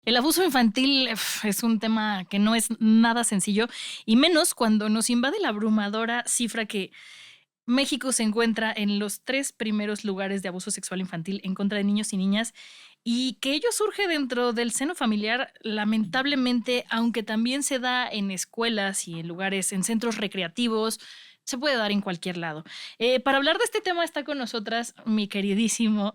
El abuso infantil es un tema que no es nada sencillo, y menos cuando nos invade la abrumadora cifra que México se encuentra en los 3 primeros lugares de abuso sexual infantil en contra de niños y niñas, y que ello surge dentro del seno familiar, lamentablemente, aunque también se da en escuelas y en lugares, en centros recreativos, se puede dar en cualquier lado. Para hablar de este tema está con nosotras mi queridísimo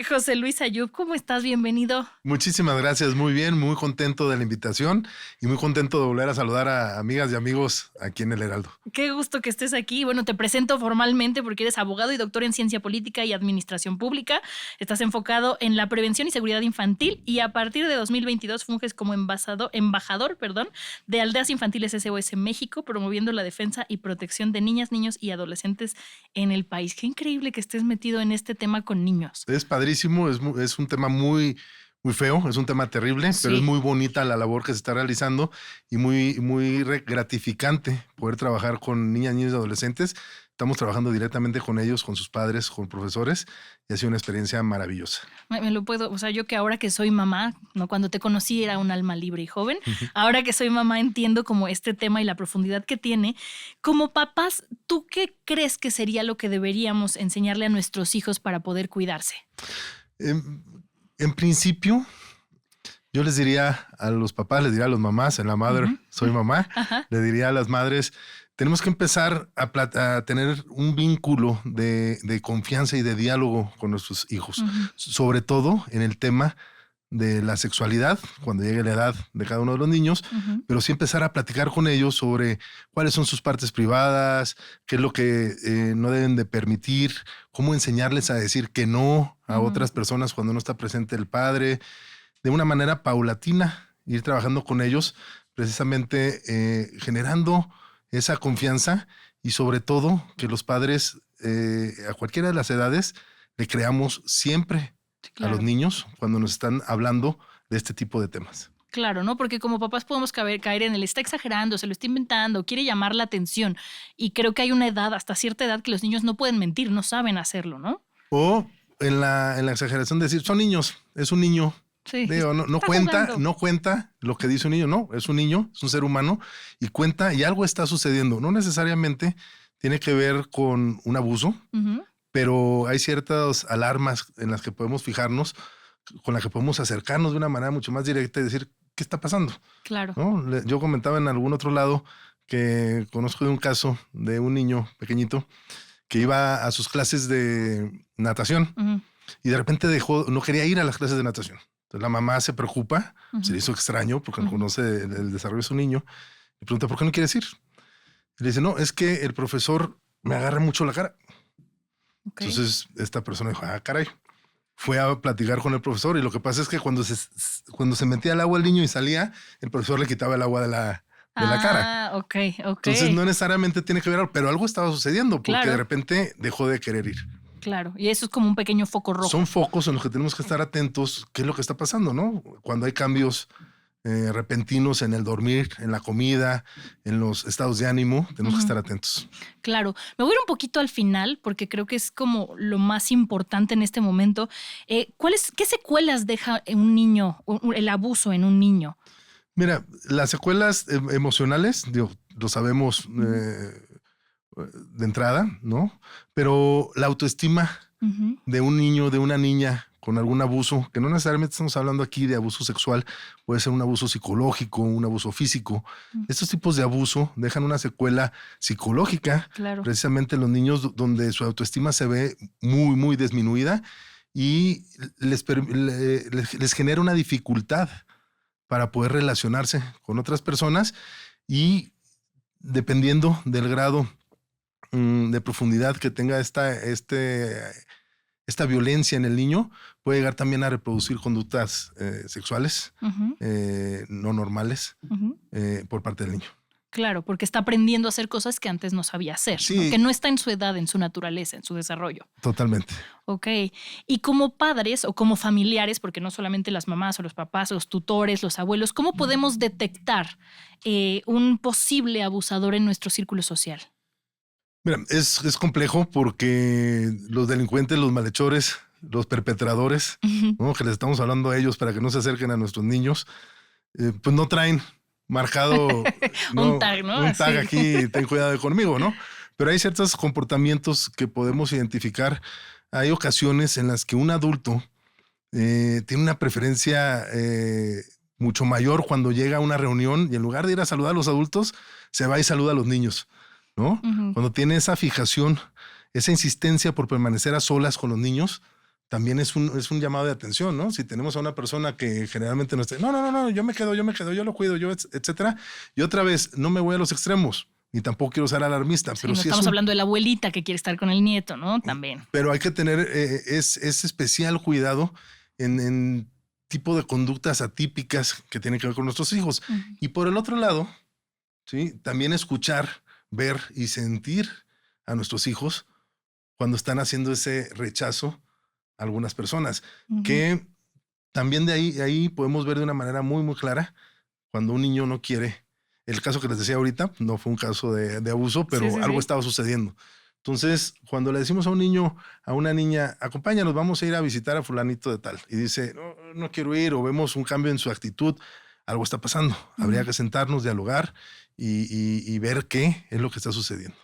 José Luis Ayub. ¿Cómo estás? Bienvenido. Muchísimas gracias, muy bien, muy contento de la invitación y muy contento de volver a saludar a amigas y amigos aquí en el Heraldo. Qué gusto que estés aquí. Bueno, te presento formalmente porque eres abogado y doctor en ciencia política y administración pública. Estás enfocado en la prevención y seguridad infantil y a partir de 2022 funges como embajador de Aldeas Infantiles SOS México, promoviendo la defensa y protección de niñas, niños y adolescentes en el país. Qué increíble que estés metido en este tema con niños. Es padrísimo, es un tema muy feo, es un tema terrible, pero es Sí. muy bonita la labor que se está realizando y muy gratificante poder trabajar con niñas, niños y adolescentes. Estamos trabajando directamente con ellos, con sus padres, con profesores, y ha sido una experiencia maravillosa. Me lo puedo, o sea, yo que ahora que soy mamá, ¿no? Cuando te conocí era un alma libre y joven. Ujú. Ahora que soy mamá entiendo como este tema y la profundidad que tiene. Como papás, ¿tú qué crees que sería lo que deberíamos enseñarle a nuestros hijos para poder cuidarse? En, en principio, yo les diría a los papás, les diría a las mamás, en la madre Ujú. soy mamá, Ajá. le diría a las madres, tenemos que empezar a tener un vínculo de confianza y de diálogo con nuestros hijos, Ujú. sobre todo en el tema de la sexualidad, cuando llegue la edad de cada uno de los niños, Ujú. pero sí empezar a platicar con ellos sobre cuáles son sus partes privadas, qué es lo que no deben de permitir, cómo enseñarles a decir que no a Ujú. otras personas cuando no está presente el padre, de una manera paulatina, ir trabajando con ellos, precisamente generando esa confianza y sobre todo que los padres a cualquiera de las edades le creamos siempre Sí, a los claro. niños cuando nos están hablando de este tipo de temas. Claro, ¿no? Porque como papás podemos caer en el está exagerando, se lo está inventando, quiere llamar la atención. Y creo que hay una edad, hasta cierta edad, que los niños no pueden mentir, no saben hacerlo, ¿no? O en la exageración de decir, son niños, es un niño. Sí, Digo, no está cuenta, jugando. no cuenta lo que dice un niño, no, es un niño, es un ser humano y cuenta y algo está sucediendo. No necesariamente tiene que ver con un abuso, Ujú. pero hay ciertas alarmas en las que podemos fijarnos, con las que podemos acercarnos de una manera mucho más directa y decir, ¿qué está pasando? Claro. ¿No? Yo comentaba en algún otro lado que conozco de un caso de un niño pequeñito que iba a sus clases de natación Ujú. y de repente no quería ir a las clases de natación. Entonces la mamá se preocupa, se Ujú. le hizo extraño porque no Ujú. conoce el desarrollo de su niño y pregunta, ¿por qué no quieres ir? Y le dice, no, es que el profesor me agarra mucho la cara. Okey. Entonces esta persona dijo, ah, caray. Fue a platicar con el profesor y lo que pasa es que cuando se metía al agua el niño y salía, el profesor le quitaba el agua de la cara. Ah, okey, Entonces okey. no necesariamente tiene que ver, pero algo estaba sucediendo porque de Claro, repente dejó de querer ir. claro. Y eso es como un pequeño foco Son rojo. focos en los que tenemos que estar atentos, qué es lo que está pasando, ¿no? Cuando hay cambios repentinos en el dormir, en la comida, en los estados de ánimo, tenemos que Ujú. estar atentos. Claro. Me voy a ir un poquito al final, porque creo que es como lo más importante en este momento. ¿Qué secuelas deja en un niño, el abuso en un niño? Mira, las secuelas emocionales, digo, lo sabemos Ujú. de entrada, ¿no? Pero la autoestima Ujú. de un niño, de una niña con algún abuso, que no necesariamente estamos hablando aquí de abuso sexual, puede ser un abuso psicológico, un abuso físico. Mm. Estos tipos de abuso dejan una secuela psicológica, Claro. precisamente en los niños donde su autoestima se ve muy disminuida y les genera una dificultad para poder relacionarse con otras personas y dependiendo del grado de profundidad que tenga esta violencia en el niño, puede llegar también a reproducir conductas sexuales Ujú. no normales Ujú. por parte del niño. Claro, porque está aprendiendo a hacer cosas que antes no sabía hacer, ¿no? Que Sí, no está en su edad, en su naturaleza, en su desarrollo. totalmente. Okey. Y como padres o como familiares, porque no solamente las mamás o los papás, los tutores, los abuelos, ¿cómo podemos detectar, un posible abusador en nuestro círculo social? Mira, es complejo porque los delincuentes, los malhechores, los perpetradores, ¿no? Que les estamos hablando a ellos para que no se acerquen a nuestros niños, pues no traen marcado un tag, ¿no? Un tag aquí, ten cuidado conmigo, ¿no? Pero hay ciertos comportamientos que podemos identificar. Hay ocasiones en las que un adulto tiene una preferencia mucho mayor cuando llega a una reunión y en lugar de ir a saludar a los adultos, se va y saluda a los niños, ¿no? Cuando tiene esa fijación, esa insistencia por permanecer a solas con los niños, también es un llamado de atención, ¿no? Si tenemos a una persona que generalmente no está, no, yo me quedo, yo lo cuido, etcétera. Y otra vez, no me voy a los extremos, ni tampoco quiero ser alarmista. Sí, pero no sí estamos hablando de la abuelita que quiere estar con el nieto, ¿no? También. Pero hay que tener ese especial cuidado en tipo de conductas atípicas que tienen que ver con nuestros hijos. Y por el otro lado, ¿sí? También escuchar, ver y sentir a nuestros hijos cuando están haciendo ese rechazo a algunas personas, que también de ahí podemos ver de una manera muy, muy clara cuando un niño no quiere. El caso que les decía ahorita no fue un caso de abuso, pero algo estaba sucediendo. Entonces, cuando le decimos a un niño, a una niña, acompáñanos, vamos a ir a visitar a fulanito de tal, y dice, no quiero ir, o vemos un cambio en su actitud, algo está pasando. Habría que sentarnos, dialogar y ver qué es lo que está sucediendo.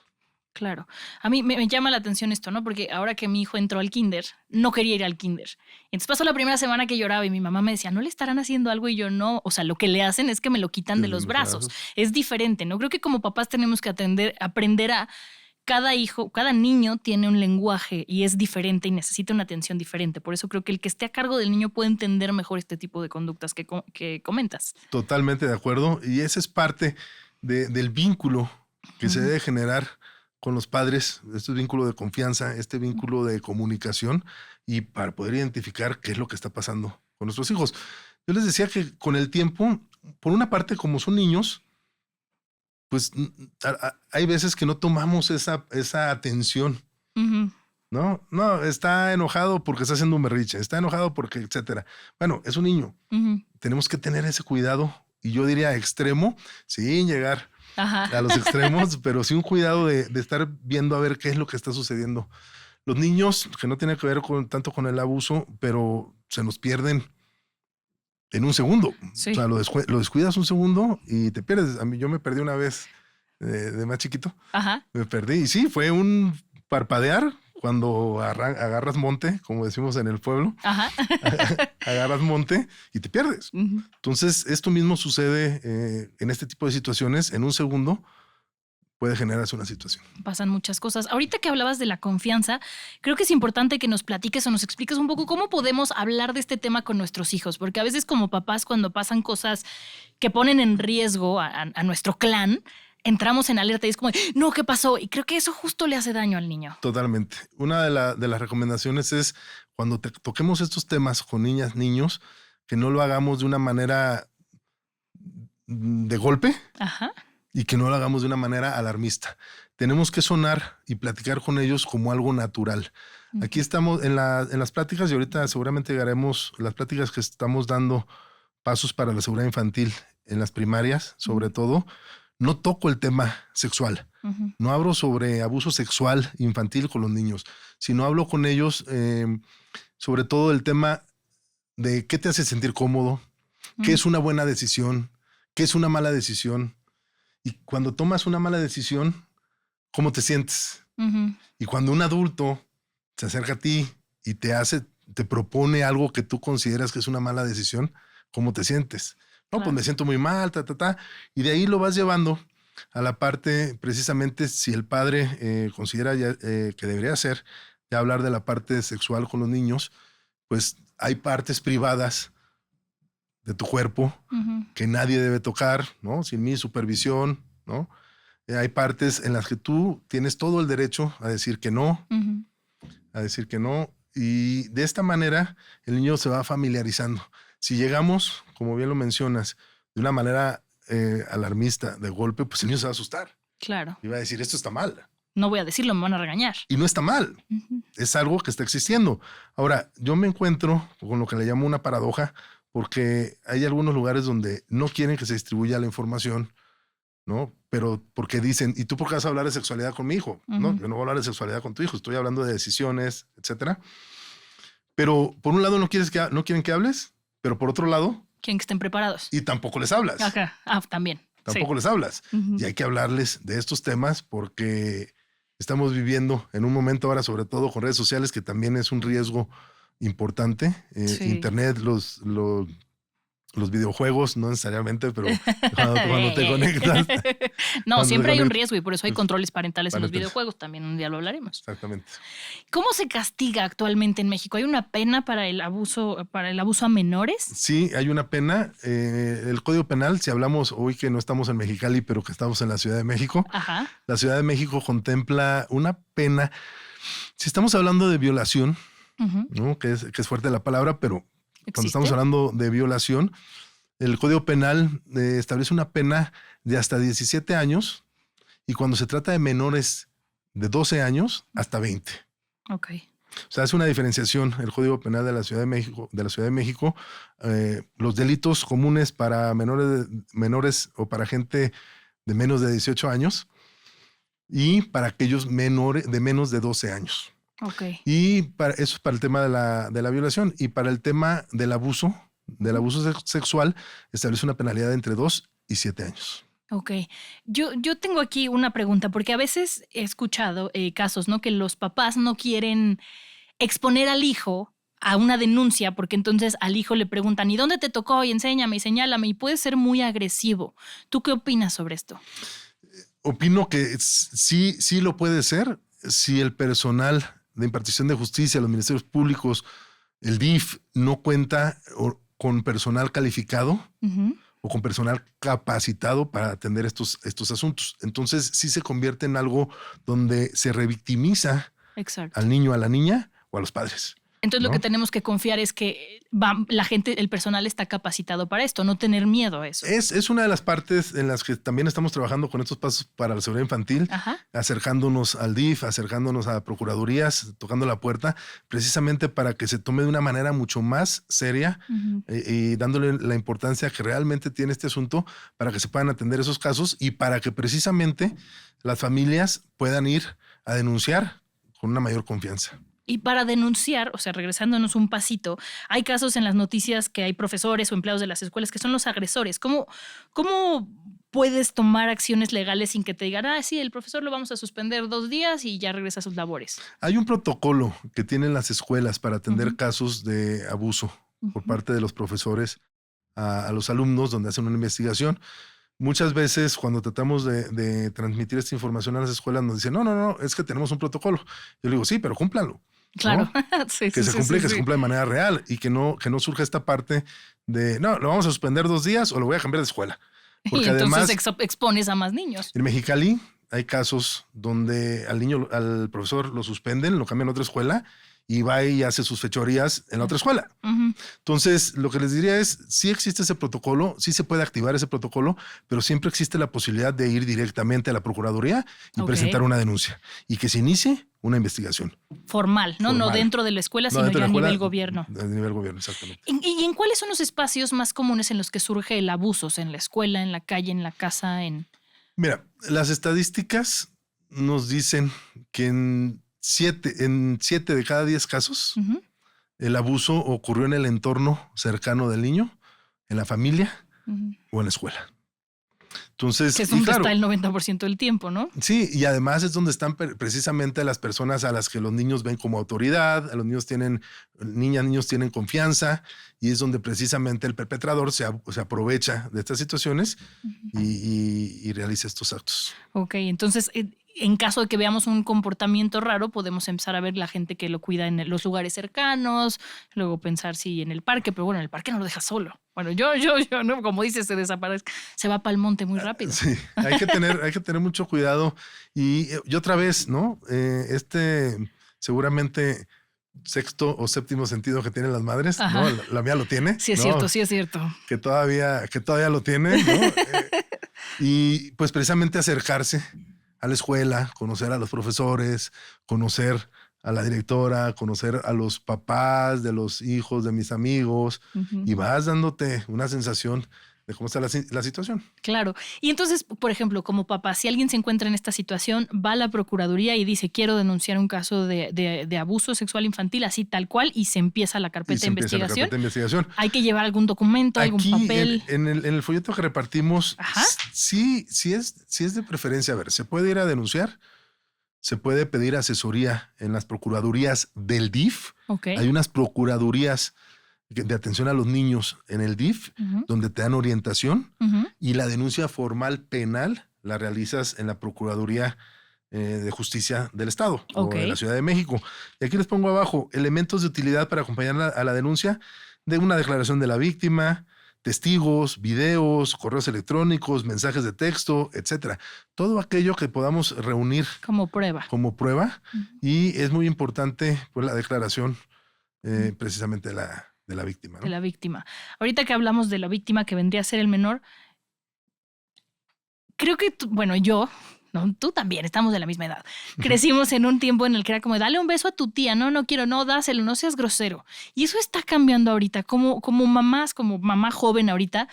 Claro. A mí me llama la atención esto, ¿no? Porque ahora que mi hijo entró al kinder, no quería ir al kinder. Entonces pasó la primera semana que lloraba y mi mamá me decía, ¿no le estarán haciendo algo? Y yo no. O sea, lo que le hacen es que me lo quitan de los brazos. Es diferente, ¿no? Creo que como papás tenemos que aprender a... Cada hijo, cada niño tiene un lenguaje y es diferente y necesita una atención diferente. Por eso creo que el que esté a cargo del niño puede entender mejor este tipo de conductas que comentas. Totalmente de acuerdo. Y esa es parte del vínculo que se debe generar con los padres, este vínculo de confianza, este vínculo de comunicación y para poder identificar qué es lo que está pasando con nuestros hijos. Yo les decía que con el tiempo, por una parte, como son niños, pues hay veces que no tomamos esa atención, ¿no? No, está enojado porque está haciendo un berriche, está enojado porque, etcétera. Bueno, es un niño. Tenemos que tener ese cuidado, y yo diría extremo, sin llegar a los extremos, pero sí un cuidado de estar viendo a ver qué es lo que está sucediendo. Los niños, que no tiene que ver tanto con el abuso, pero se nos pierden en un segundo. Sí. O sea, lo descuidas un segundo y te pierdes. Yo me perdí una vez de más chiquito. Me perdí. Y sí, fue un parpadear cuando agarras monte, como decimos en el pueblo. Agarras monte y te pierdes. Entonces, esto mismo sucede en este tipo de situaciones. En un segundo puede generarse una situación. Pasan muchas cosas. Ahorita que hablabas de la confianza, creo que es importante que nos platiques o nos expliques un poco cómo podemos hablar de este tema con nuestros hijos, porque a veces como papás, cuando pasan cosas que ponen en riesgo a nuestro clan, entramos en alerta y es como, no, ¿qué pasó? Y creo que eso justo le hace daño al niño. Totalmente. Una de las recomendaciones es cuando toquemos estos temas con niñas, niños, que no lo hagamos de una manera de golpe. Y que no lo hagamos de una manera alarmista. Tenemos que sonar y platicar con ellos como algo natural. Aquí estamos en las pláticas, y ahorita seguramente llegaremos las pláticas que estamos dando, pasos para la seguridad infantil en las primarias, sobre todo. No toco el tema sexual. No hablo sobre abuso sexual infantil con los niños, sino hablo con ellos sobre todo el tema de qué te hace sentir cómodo, qué es una buena decisión, qué es una mala decisión. Y cuando tomas una mala decisión, ¿cómo te sientes? Y cuando un adulto se acerca a ti y te propone algo que tú consideras que es una mala decisión, ¿cómo te sientes? No, pues me siento muy mal, Y de ahí lo vas llevando a la parte, precisamente, si el padre considera que debería ser, ya hablar de la parte sexual con los niños, pues hay partes privadas de tu cuerpo que nadie debe tocar, ¿no? Sin mi supervisión, ¿no? Hay partes en las que tú tienes todo el derecho a decir que no, y de esta manera el niño se va familiarizando. Si llegamos, como bien lo mencionas, de una manera alarmista, de golpe, pues el niño se va a asustar. Claro. Y va a decir, esto está mal. No voy a decirlo, me van a regañar. Y no está mal. Es algo que está existiendo. Ahora, yo me encuentro con lo que le llamo una paradoja, porque hay algunos lugares donde no quieren que se distribuya la información, ¿no? Pero porque dicen, ¿y tú por qué vas a hablar de sexualidad con mi hijo? No, yo no voy a hablar de sexualidad con tu hijo, estoy hablando de decisiones, etcétera. Pero por un lado no quieren que hables, pero por otro lado... Quieren que estén preparados. Y tampoco les hablas. Ajá. También. Tampoco les hablas. Y hay que hablarles de estos temas porque estamos viviendo en un momento ahora, sobre todo con redes sociales, que también es un riesgo importante. Internet, los videojuegos, no necesariamente, pero cuando te conectas. No, siempre hay un riesgo y por eso hay controles parentales en los videojuegos. También un día lo hablaremos. Exactamente. ¿Cómo se castiga actualmente en México? ¿Hay una pena para el abuso a menores? Sí, hay una pena. El Código Penal, si hablamos hoy que no estamos en Mexicali, pero que estamos en la Ciudad de México, Ajá. La Ciudad de México contempla una pena. Si estamos hablando de violación, ¿no? que es fuerte la palabra, pero cuando estamos hablando de violación, el Código Penal establece una pena de hasta 17 años y cuando se trata de menores de 12 años, hasta 20. Ok. O sea, hace una diferenciación el Código Penal de la Ciudad de México, los delitos comunes para menores o para gente de menos de 18 años y para aquellos menores de menos de 12 años. Okay. Y eso es para el tema de la violación. Y para el tema del abuso sexual, establece una penalidad de entre 2 y 7 años. Ok. Yo tengo aquí una pregunta, porque a veces he escuchado casos, ¿no? Que los papás no quieren exponer al hijo a una denuncia, porque entonces al hijo le preguntan, ¿y dónde te tocó? Y enséñame y señálame, y puede ser muy agresivo. ¿Tú qué opinas sobre esto? Opino que sí lo puede ser si el personal de impartición de justicia, los ministerios públicos, el DIF, no cuenta con personal calificado o con personal capacitado para atender estos asuntos. Entonces sí se convierte en algo donde se revictimiza al niño, a la niña o a los padres. Entonces lo que tenemos que confiar es que la gente, el personal está capacitado para esto, no tener miedo a eso. Es una de las partes en las que también estamos trabajando con estos pasos para la seguridad infantil, acercándonos al DIF, acercándonos a procuradurías, tocando la puerta, precisamente para que se tome de una manera mucho más seria y dándole la importancia que realmente tiene este asunto para que se puedan atender esos casos y para que precisamente las familias puedan ir a denunciar con una mayor confianza. Y para denunciar, o sea, regresándonos un pasito, hay casos en las noticias que hay profesores o empleados de las escuelas que son los agresores. ¿Cómo puedes tomar acciones legales sin que te digan, sí, el profesor lo vamos a suspender 2 días y ya regresa a sus labores? Hay un protocolo que tienen las escuelas para atender casos de abuso por parte de los profesores a los alumnos donde hacen una investigación. Muchas veces cuando tratamos de transmitir esta información a las escuelas nos dicen, no, es que tenemos un protocolo. Yo le digo, sí, pero cúmplanlo. Claro. ¿No? Se cumpla de manera real y que no surja esta parte de, no, lo vamos a suspender 2 días o lo voy a cambiar de escuela. Porque y entonces además, expones a más niños. En Mexicali hay casos donde al profesor lo suspenden, lo cambian a otra escuela y va y hace sus fechorías en la otra escuela. Entonces, lo que les diría es, sí existe ese protocolo, sí se puede activar ese protocolo, pero siempre existe la posibilidad de ir directamente a la Procuraduría y presentar una denuncia y que se inicie una investigación. Formal, ¿no? No dentro de la escuela, sino ya a nivel gobierno. A nivel gobierno, exactamente. ¿Y en cuáles son los espacios más comunes en los que surge el abuso? O sea, ¿en la escuela, en la calle, en la casa? Mira, las estadísticas nos dicen que en 7 de cada 10 casos, el abuso ocurrió en el entorno cercano del niño, en la familia o en la escuela. Entonces, que es donde está el 90% del tiempo, ¿no? Sí, y además es donde están precisamente las personas a las que los niños ven como autoridad, a los niños niños tienen confianza, y es donde precisamente el perpetrador se aprovecha de estas situaciones y realiza estos actos. Ok, entonces, en caso de que veamos un comportamiento raro, podemos empezar a ver la gente que lo cuida en los lugares cercanos, luego pensar si en el parque, pero bueno, en el parque no lo deja solo. Bueno, yo no, como dices, se desaparece, se va para el monte muy rápido. Sí, hay que tener mucho cuidado. Y otra vez, ¿no? Seguramente sexto o séptimo sentido que tienen las madres, ¿no? La mía lo tiene. Sí, es ¿no? cierto, sí es cierto. Que todavía lo tiene, ¿no? Y pues precisamente acercarse a la escuela, conocer a los profesores, conocer a la directora, conocer a los papás de los hijos de mis amigos, y vas dándote una sensación de cómo está la situación. Claro. Y entonces, por ejemplo, como papá, si alguien se encuentra en esta situación, va a la Procuraduría y dice, quiero denunciar un caso de abuso sexual infantil, así tal cual, y se empieza la carpeta de investigación. Hay que llevar algún documento, algún papel. En el folleto que repartimos, Ajá. sí es de preferencia. A ver, se puede ir a denunciar, se puede pedir asesoría en las procuradurías del DIF. Okay. Hay unas procuradurías de atención a los niños en el DIF, donde te dan orientación, y la denuncia formal penal la realizas en la Procuraduría de Justicia del Estado o de la Ciudad de México. Y aquí les pongo abajo elementos de utilidad para acompañar a la denuncia de una declaración de la víctima, testigos, videos, correos electrónicos, mensajes de texto, etcétera. Todo aquello que podamos reunir como prueba. Y es muy importante pues, la declaración precisamente de la víctima, ¿no? De la víctima. Ahorita que hablamos de la víctima que vendría a ser el menor, creo que, tú también, estamos de la misma edad. Crecimos en un tiempo en el que era como, dale un beso a tu tía, no quiero, no, dáselo, no seas grosero. Y eso está cambiando ahorita, como mamás, como mamá joven ahorita,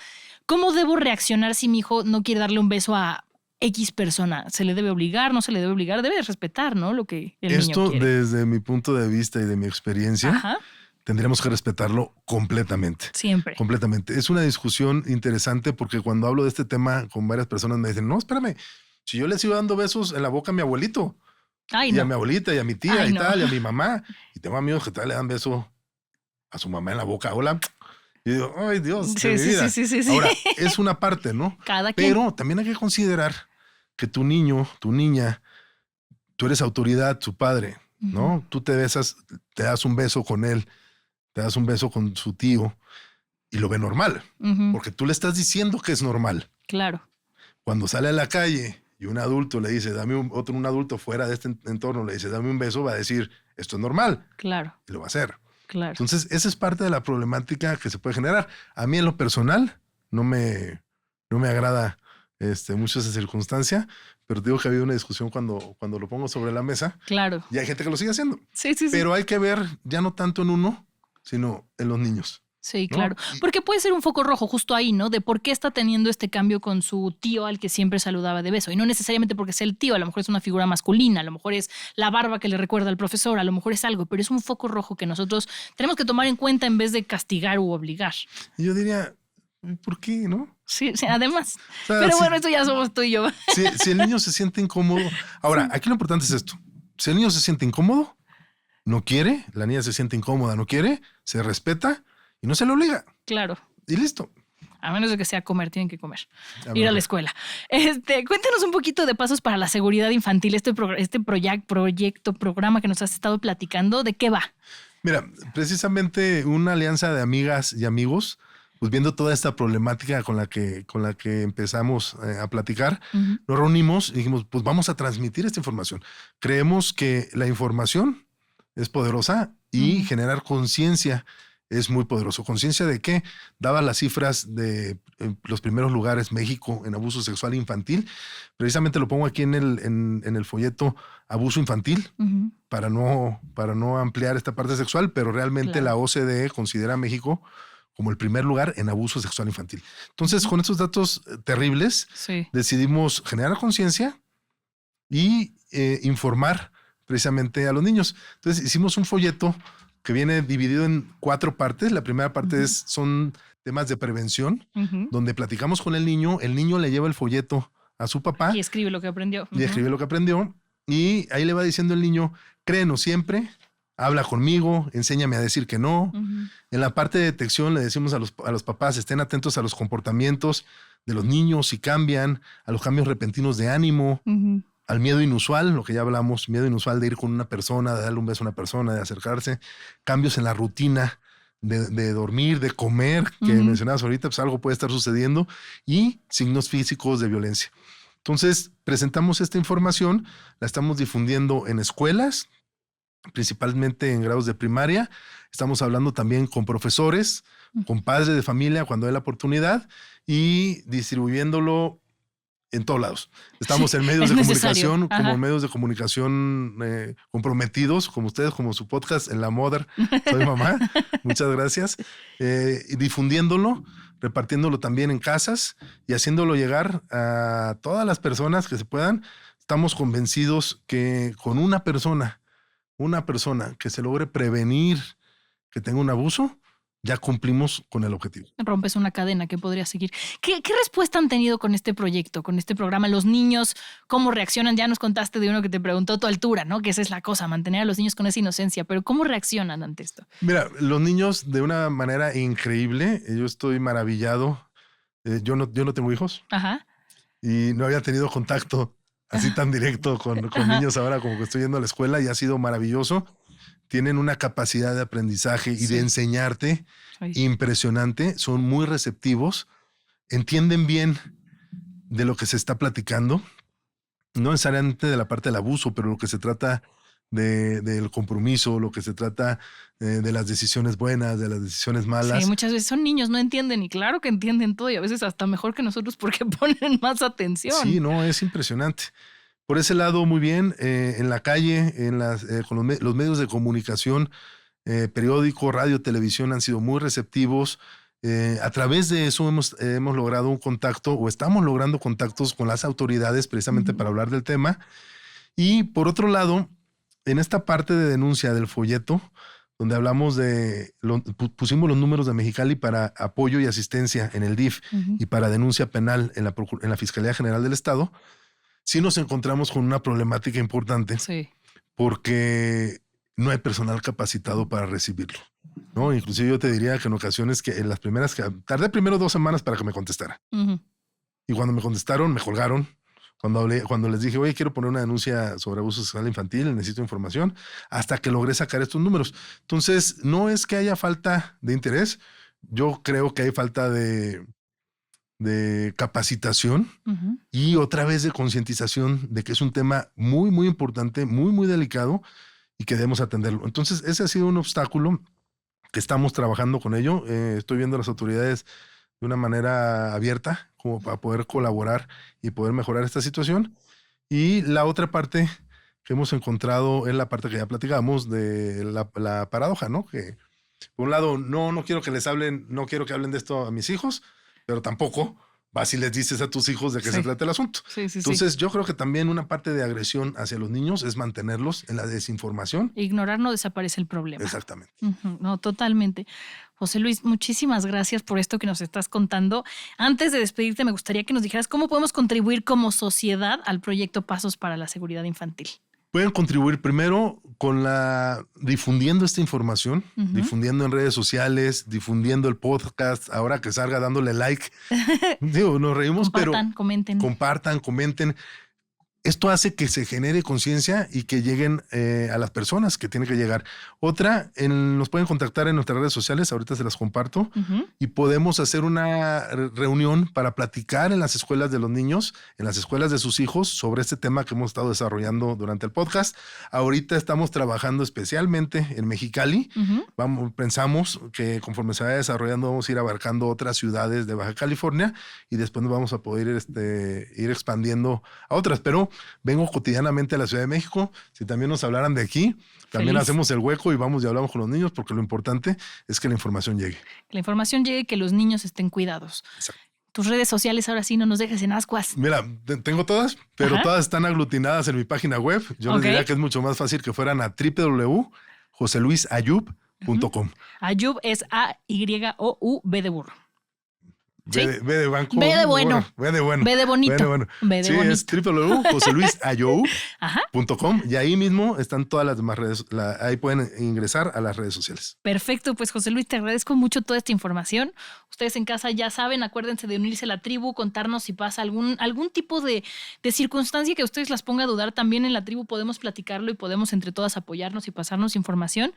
¿cómo debo reaccionar si mi hijo no quiere darle un beso a X persona? ¿Se le debe obligar? ¿No se le debe obligar? Debe respetar, ¿no? Lo que el niño quiere. Esto, desde mi punto de vista y de mi experiencia, tendríamos que respetarlo completamente. Siempre. Completamente. Es una discusión interesante porque cuando hablo de este tema con varias personas me dicen, no, espérame, si yo les iba dando besos en la boca a mi abuelito, a mi abuelita y a mi tía y a mi mamá, y tengo amigos que tal le dan beso a su mamá en la boca, hola, y digo, ay Dios, de mi vida. Sí. Ahora, es una parte, ¿no? Pero también hay que considerar que tu niño, tu niña, tú eres autoridad, su padre, ¿no? Tú te besas, te das un beso con él, te das un beso con su tío y lo ve normal, porque tú le estás diciendo que es normal. Claro. Cuando sale a la calle y un adulto le dice, un adulto fuera de este entorno le dice, dame un beso, va a decir, esto es normal. Claro. Y lo va a hacer. Claro. Entonces, esa es parte de la problemática que se puede generar. A mí en lo personal no me agrada mucho esa circunstancia, pero digo que ha habido una discusión cuando lo pongo sobre la mesa. Claro. Y hay gente que lo sigue haciendo. Sí. Pero hay que ver ya no tanto en uno, sino en los niños. Sí, claro. ¿No? Porque puede ser un foco rojo justo ahí, ¿no? De por qué está teniendo este cambio con su tío al que siempre saludaba de beso. Y no necesariamente porque sea el tío, a lo mejor es una figura masculina, a lo mejor es la barba que le recuerda al profesor, a lo mejor es algo, pero es un foco rojo que nosotros tenemos que tomar en cuenta en vez de castigar u obligar. Y yo diría, ¿por qué, no? Sí, además. O sea, pero bueno, esto ya somos tú y yo. Si el niño se siente incómodo. Ahora, aquí lo importante es esto. Si el niño se siente incómodo, no quiere, la niña se siente incómoda, no quiere, se respeta y no se le obliga. Claro. Y listo. A menos de que sea comer, tienen que comer. Ir a la escuela. Cuéntanos un poquito de pasos para la seguridad infantil, este programa que nos has estado platicando. ¿De qué va? Mira, precisamente una alianza de amigas y amigos, pues viendo toda esta problemática con la que empezamos a platicar, nos reunimos y dijimos, pues vamos a transmitir esta información. Creemos que la información es poderosa y generar conciencia es muy poderoso. ¿Conciencia de qué? Daba las cifras de los primeros lugares México en abuso sexual infantil. Precisamente lo pongo aquí en el folleto abuso infantil para no ampliar esta parte sexual, pero realmente la OCDE considera a México como el primer lugar en abuso sexual infantil. Entonces, con estos datos terribles, decidimos generar conciencia y informar precisamente a los niños. Entonces, hicimos un folleto que viene dividido en 4 partes. La primera parte son temas de prevención, donde platicamos con el niño le lleva el folleto a su papá. Y escribe lo que aprendió. Y escribe lo que aprendió. Y ahí le va diciendo el niño, créenos siempre, habla conmigo, enséñame a decir que no. En la parte de detección le decimos a los papás, estén atentos a los comportamientos de los niños, si cambian, a los cambios repentinos de ánimo, al miedo inusual, lo que ya hablamos, miedo inusual de ir con una persona, de darle un beso a una persona, de acercarse, cambios en la rutina de dormir, de comer, que mencionabas ahorita, pues algo puede estar sucediendo, y signos físicos de violencia. Entonces, presentamos esta información, la estamos difundiendo en escuelas, principalmente en grados de primaria. Estamos hablando también con profesores, con padres de familia cuando hay la oportunidad y distribuyéndolo en todos lados. Estamos en medios de comunicación, como medios de comunicación comprometidos, como ustedes, como su podcast, en La Mother, Soy Mamá. Muchas gracias. Y difundiéndolo repartiéndolo también en casas y haciéndolo llegar a todas las personas que se puedan. Estamos convencidos que con una persona que se logre prevenir que tenga un abuso, ya cumplimos con el objetivo. Rompes una cadena que podría seguir. ¿Qué respuesta han tenido con este proyecto, con este programa? Los niños, ¿cómo reaccionan? Ya nos contaste de uno que te preguntó tu altura, ¿no? Que esa es la cosa, mantener a los niños con esa inocencia. Pero ¿cómo reaccionan ante esto? Mira, los niños de una manera increíble. Yo estoy maravillado. Yo no tengo hijos. Ajá. Y no había tenido contacto así tan directo con niños ahora como que estoy yendo a la escuela y ha sido maravilloso. Tienen una capacidad de aprendizaje y de enseñarte impresionante. Son muy receptivos, entienden bien de lo que se está platicando, no necesariamente de la parte del abuso, pero lo que se trata del compromiso, lo que se trata de las decisiones buenas, de las decisiones malas. Sí, muchas veces son niños, no entienden y claro que entienden todo y a veces hasta mejor que nosotros porque ponen más atención. Sí, no, es impresionante. Por ese lado, muy bien, en la calle, con los medios de comunicación, periódico, radio, televisión han sido muy receptivos. A través de eso hemos logrado un contacto o estamos logrando contactos con las autoridades precisamente para hablar del tema. Y por otro lado, en esta parte de denuncia del folleto, donde hablamos pusimos los números de Mexicali para apoyo y asistencia en el DIF y para denuncia penal en la Fiscalía General del Estado, sí nos encontramos con una problemática importante porque no hay personal capacitado para recibirlo, ¿no? Inclusive yo te diría que en ocasiones que en las primeras, tardé primero 2 semanas para que me contestara. Y cuando me contestaron, me colgaron. Cuando les dije, oye, quiero poner una denuncia sobre abuso sexual infantil, necesito información, hasta que logré sacar estos números. Entonces, no es que haya falta de interés, yo creo que hay falta de capacitación y otra vez de concientización de que es un tema muy, muy importante, muy, muy delicado y que debemos atenderlo. Entonces, ese ha sido un obstáculo que estamos trabajando con ello. Estoy viendo a las autoridades de una manera abierta como para poder colaborar y poder mejorar esta situación. Y la otra parte que hemos encontrado es la parte que ya platicamos de la paradoja, ¿no? Que por un lado, no quiero que les hablen, no quiero que hablen de esto a mis hijos, pero tampoco vas y les dices a tus hijos de qué se trata el asunto. Entonces, yo creo que también una parte de agresión hacia los niños es mantenerlos en la desinformación. Ignorar no desaparece el problema. Exactamente. No, totalmente. José Luis, muchísimas gracias por esto que nos estás contando. Antes de despedirte, me gustaría que nos dijeras cómo podemos contribuir como sociedad al proyecto Pasos para la Seguridad Infantil. Pueden contribuir primero difundiendo esta información, difundiendo en redes sociales, difundiendo el podcast, ahora que salga dándole like. Digo, nos reímos, compartan, comenten. Esto hace que se genere conciencia y que lleguen a las personas que tienen que llegar. Otra, nos pueden contactar en nuestras redes sociales, ahorita se las comparto, y podemos hacer una reunión para platicar en las escuelas de los niños, en las escuelas de sus hijos, sobre este tema que hemos estado desarrollando durante el podcast. Ahorita estamos trabajando especialmente en Mexicali. Pensamos que conforme se vaya desarrollando vamos a ir abarcando otras ciudades de Baja California y después nos vamos a poder ir expandiendo a otras, pero vengo cotidianamente a la Ciudad de México. Si también nos hablaran de aquí, también hacemos el hueco y vamos y hablamos con los niños, porque lo importante es que la información llegue. Que la información llegue y que los niños estén cuidados. Exacto. Tus redes sociales, ahora sí, no nos dejes en ascuas. Mira, tengo todas, pero todas están aglutinadas en mi página web. Yo les diría que es mucho más fácil que fueran a www.joseluisayub.com. Ayub es A-Y-O-U-B de burro. ¿Sí? B de banco. B de bueno. B de bueno. B de bonito. B de bueno. B de sí, bonito. Es www.joseluisayou.com y ahí mismo están todas las demás redes. Ahí pueden ingresar a las redes sociales. Perfecto, pues José Luis, te agradezco mucho toda esta información. Ustedes en casa ya saben, acuérdense de unirse a la tribu, contarnos si pasa algún tipo de circunstancia que ustedes las ponga a dudar. También en la tribu podemos platicarlo y podemos entre todas apoyarnos y pasarnos información.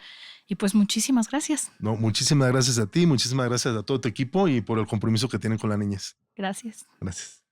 Y pues muchísimas gracias. No, muchísimas gracias a ti, muchísimas gracias a todo tu equipo y por el compromiso que tienen con las niñas. Gracias. Gracias.